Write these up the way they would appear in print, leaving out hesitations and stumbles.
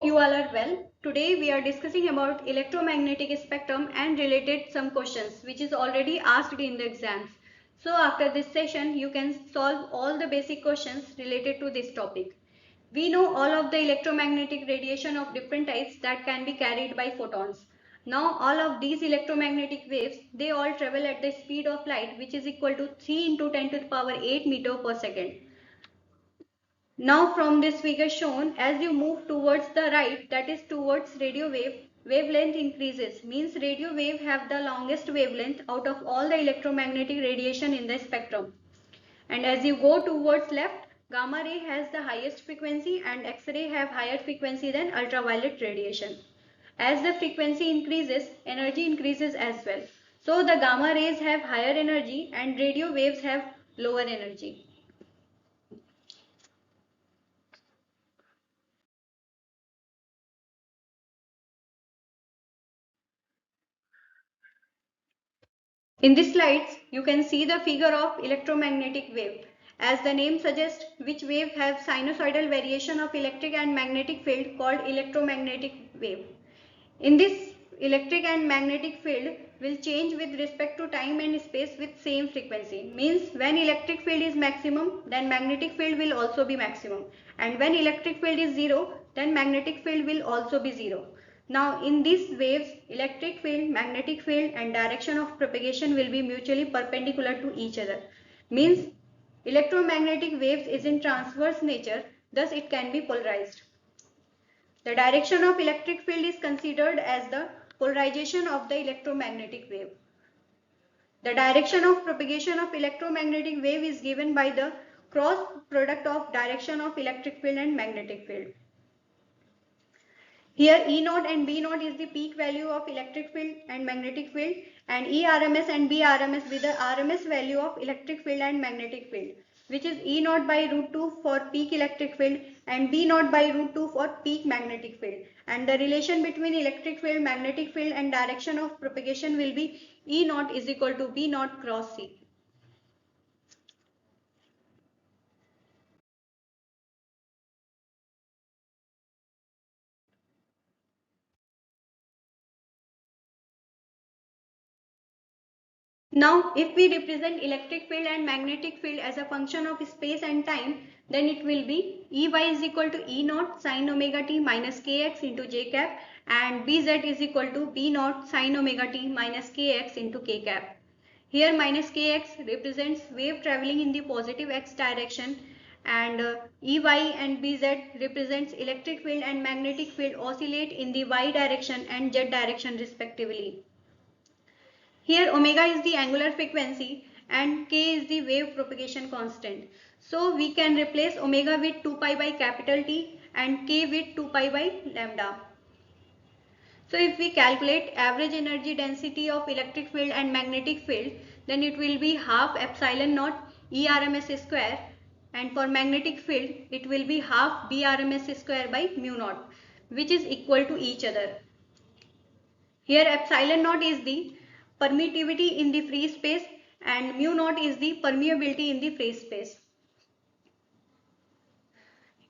You all are well. Today we are discussing about electromagnetic spectrum and related some questions which is already asked in the exams. So after this session you can solve all the basic questions related to this topic. We know all of the electromagnetic radiation of different types that can be carried by photons. Now all of these electromagnetic waves, they all travel at the speed of light, which is equal to 3 into 10 to the power 8 meter per second. Now from this figure shown, as you move towards the right, that is towards radio wave, wavelength increases, means radio wave have the longest wavelength out of all the electromagnetic radiation in the spectrum. And as you go towards left, gamma ray has the highest frequency and X-ray have higher frequency than ultraviolet radiation. As the frequency increases, energy increases as well. So the gamma rays have higher energy and radio waves have lower energy. In this slides, you can see the figure of electromagnetic wave. As the name suggests, which wave have sinusoidal variation of electric and magnetic field called electromagnetic wave. In this, electric and magnetic field will change with respect to time and space with same frequency. Means when electric field is maximum, then magnetic field will also be maximum. And when electric field is zero, then magnetic field will also be zero. Now in these waves, electric field, magnetic field and direction of propagation will be mutually perpendicular to each other. Means electromagnetic waves is in transverse nature, thus it can be polarized. The direction of electric field is considered as the polarization of the electromagnetic wave. The direction of propagation of electromagnetic wave is given by the cross product of direction of electric field and magnetic field. Here E0 and B0 is the peak value of electric field and magnetic field, and ERMS and BRMS with the RMS value of electric field and magnetic field, which is E0 by root 2 for peak electric field and B0 by root 2 for peak magnetic field. And the relation between electric field, magnetic field and direction of propagation will be E0 is equal to B0 cross C. Now, if we represent electric field and magnetic field as a function of space and time, then it will be Ey is equal to E0 sin omega t minus kx into j cap, and Bz is equal to B0 sin omega t minus kx into k cap. Here minus kx represents wave traveling in the positive x direction, and Ey and Bz represents electric field and magnetic field oscillate in the y direction and z direction respectively. Here omega is the angular frequency and k is the wave propagation constant. So we can replace omega with 2 pi by capital T and k with 2 pi by lambda. So if we calculate average energy density of electric field and magnetic field, then it will be half epsilon naught ERMS square, and for magnetic field it will be half BRMS square by mu naught, which is equal to each other. Here epsilon naught is the permittivity in the free space and mu naught is the permeability in the free space.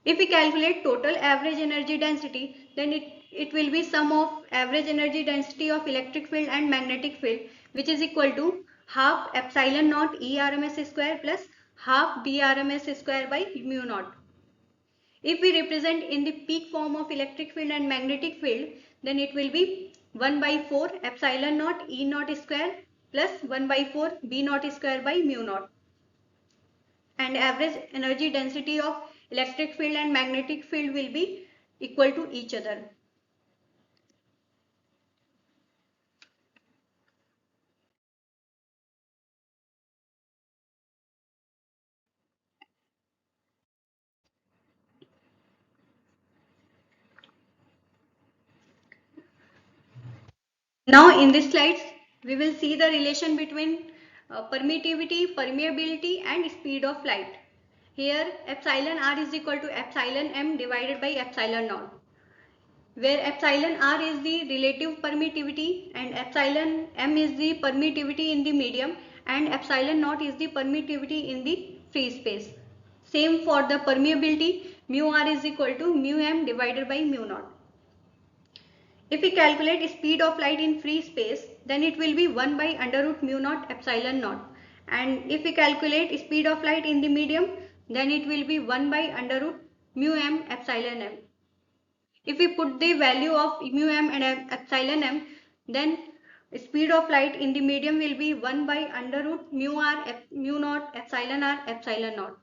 If we calculate total average energy density, then it will be sum of average energy density of electric field and magnetic field, which is equal to half epsilon naught ERMS square plus half BRMS square by mu naught. If we represent in the peak form of electric field and magnetic field, then it will be 1 by 4 epsilon naught E naught square plus 1 by 4 B naught square by mu naught. And average energy density of electric field and magnetic field will be equal to each other. Now in this slides, we will see the relation between permittivity, permeability and speed of light. Here epsilon r is equal to epsilon m divided by epsilon naught, where epsilon r is the relative permittivity and epsilon m is the permittivity in the medium and epsilon naught is the permittivity in the free space. Same for the permeability, mu r is equal to mu m divided by mu naught. If we calculate speed of light in free space, then it will be 1 by under root mu naught epsilon naught. And if we calculate speed of light in the medium, then it will be 1 by under root mu m epsilon m. If we put the value of mu m and epsilon m, then speed of light in the medium will be 1 by under root mu r mu naught epsilon r epsilon naught.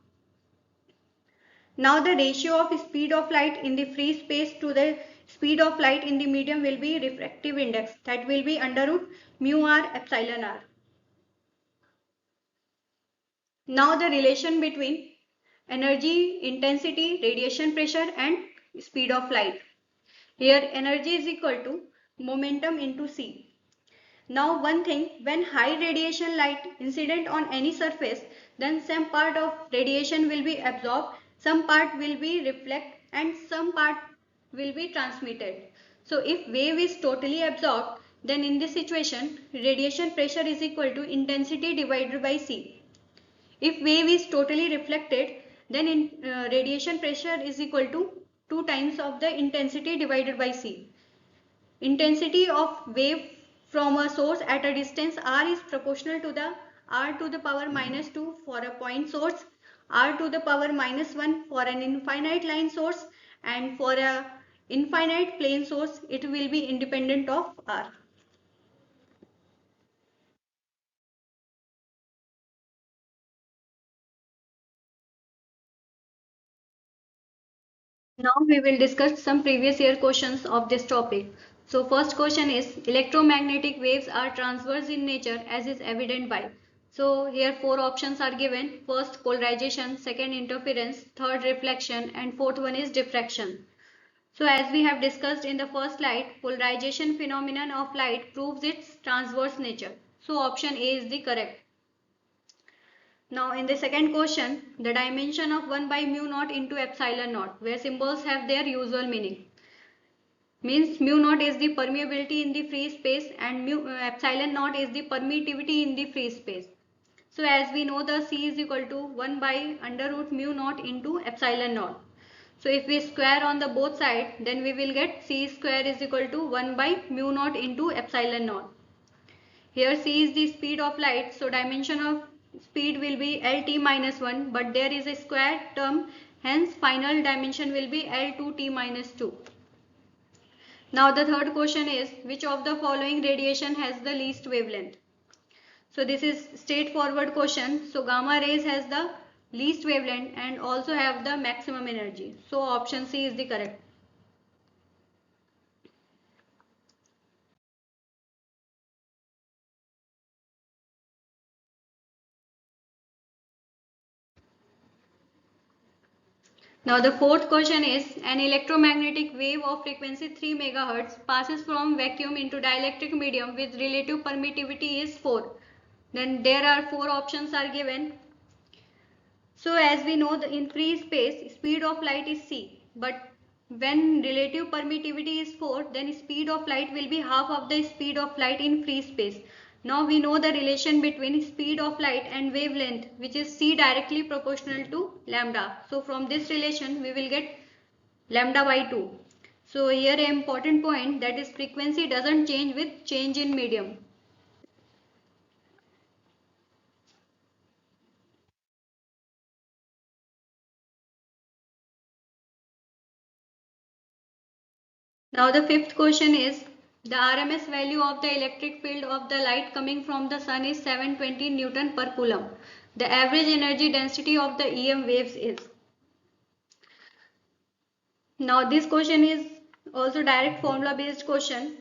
Now the ratio of speed of light in the free space to the speed of light in the medium will be refractive index, that will be under root mu r epsilon r. Now the relation between energy, intensity, radiation pressure and speed of light. Here energy is equal to momentum into c. Now one thing, when high radiation light incident on any surface, then some part of radiation will be absorbed, some part will be reflect and some part will be transmitted. So if wave is totally absorbed, then in this situation radiation pressure is equal to intensity divided by c. If wave is totally reflected, then radiation pressure is equal to 2 times of the intensity divided by c. Intensity of wave from a source at a distance r is proportional to the r to the power minus 2 for a point source, r to the power minus 1 for an infinite line source, and for a infinite plane source it will be independent of r. Now we will discuss some previous year questions of this topic. So first question is, electromagnetic waves are transverse in nature as is evident by. So here four options are given. First polarization, second interference, third reflection and fourth one is diffraction. So as we have discussed in the first slide, polarization phenomenon of light proves its transverse nature. So option A is the correct. Now in the second question, the dimension of 1 by mu naught into epsilon naught, where symbols have their usual meaning. Means mu naught is the permeability in the free space and epsilon naught is the permittivity in the free space. So as we know, the C is equal to 1 by under root mu naught into epsilon naught. So if we square on the both sides, then we will get C square is equal to 1 by mu naught into epsilon naught. Here c is the speed of light, so dimension of speed will be Lt minus 1, but there is a square term, hence final dimension will be L2t minus 2. Now the third question is, which of the following radiation has the least wavelength? So this is straightforward question. So gamma rays has the least wavelength and also have the maximum energy. So option C is the correct. Now the fourth question is, an electromagnetic wave of frequency 3 MHz passes from vacuum into dielectric medium with relative permittivity is 4. Then there are four options are given. So as we know, in free space speed of light is c, but when relative permittivity is 4, then speed of light will be half of the speed of light in free space. Now we know the relation between speed of light and wavelength, which is c directly proportional to lambda. So from this relation we will get lambda by 2. So here an important point, that is frequency doesn't change with change in medium. Now the fifth question is, the RMS value of the electric field of the light coming from the sun is 720 Newton per Coulomb. The average energy density of the EM waves is. Now this question is also direct formula based question.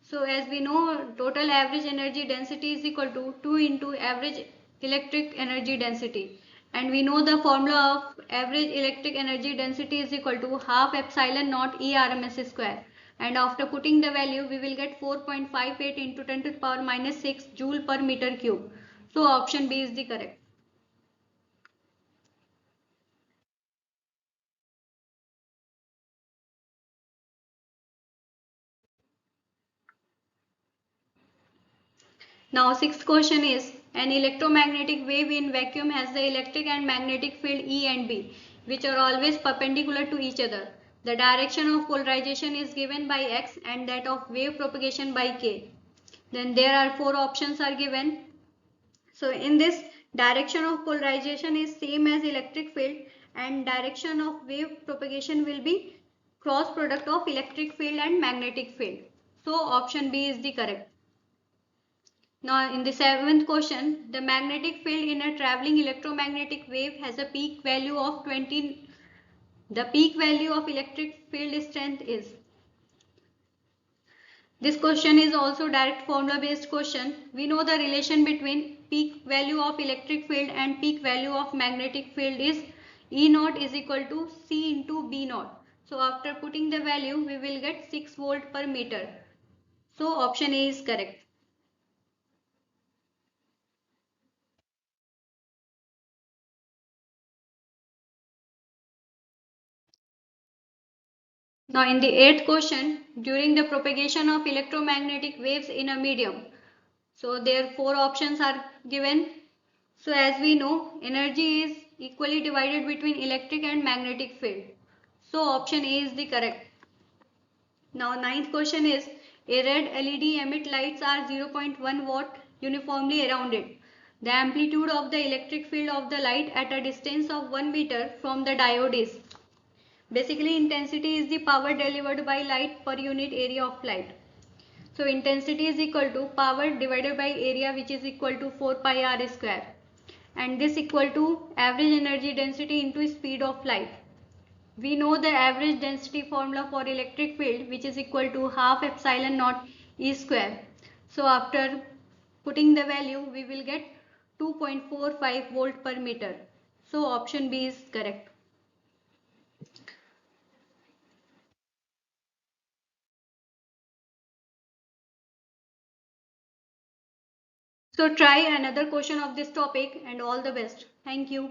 So as we know, total average energy density is equal to 2 into average electric energy density. And we know the formula of average electric energy density is equal to half epsilon naught E RMS square. And after putting the value, we will get 4.58 into 10 to the power minus 6 joule per meter cube. So option B is the correct. Now sixth question is, an electromagnetic wave in vacuum has the electric and magnetic field E and B, which are always perpendicular to each other. The direction of polarization is given by x and that of wave propagation by k. Then there are 4 options are given. So in this, direction of polarization is same as electric field and direction of wave propagation will be cross product of electric field and magnetic field. So option B is the correct. Now in the 7th question, the magnetic field in a traveling electromagnetic wave has a peak value of 20. The peak value of electric field strength is. This question is also direct formula based question. We know the relation between peak value of electric field and peak value of magnetic field is E naught is equal to C into B naught. So after putting the value, we will get 6 volt per meter. So option A is correct. Now in the 8th question, during the propagation of electromagnetic waves in a medium. So there 4 options are given. So as we know, energy is equally divided between electric and magnetic field. So option A is the correct. Now 9th question is, a red LED emit lights are 0.1 watt uniformly around it. The amplitude of the electric field of the light at a distance of 1 meter from the diode is. Basically intensity is the power delivered by light per unit area of light. So intensity is equal to power divided by area, which is equal to 4 pi r square. And this equal to average energy density into speed of light. We know the average density formula for electric field, which is equal to half epsilon naught E square. So after putting the value, we will get 2.45 volt per meter. So option B is correct. So try another question of this topic and all the best. Thank you.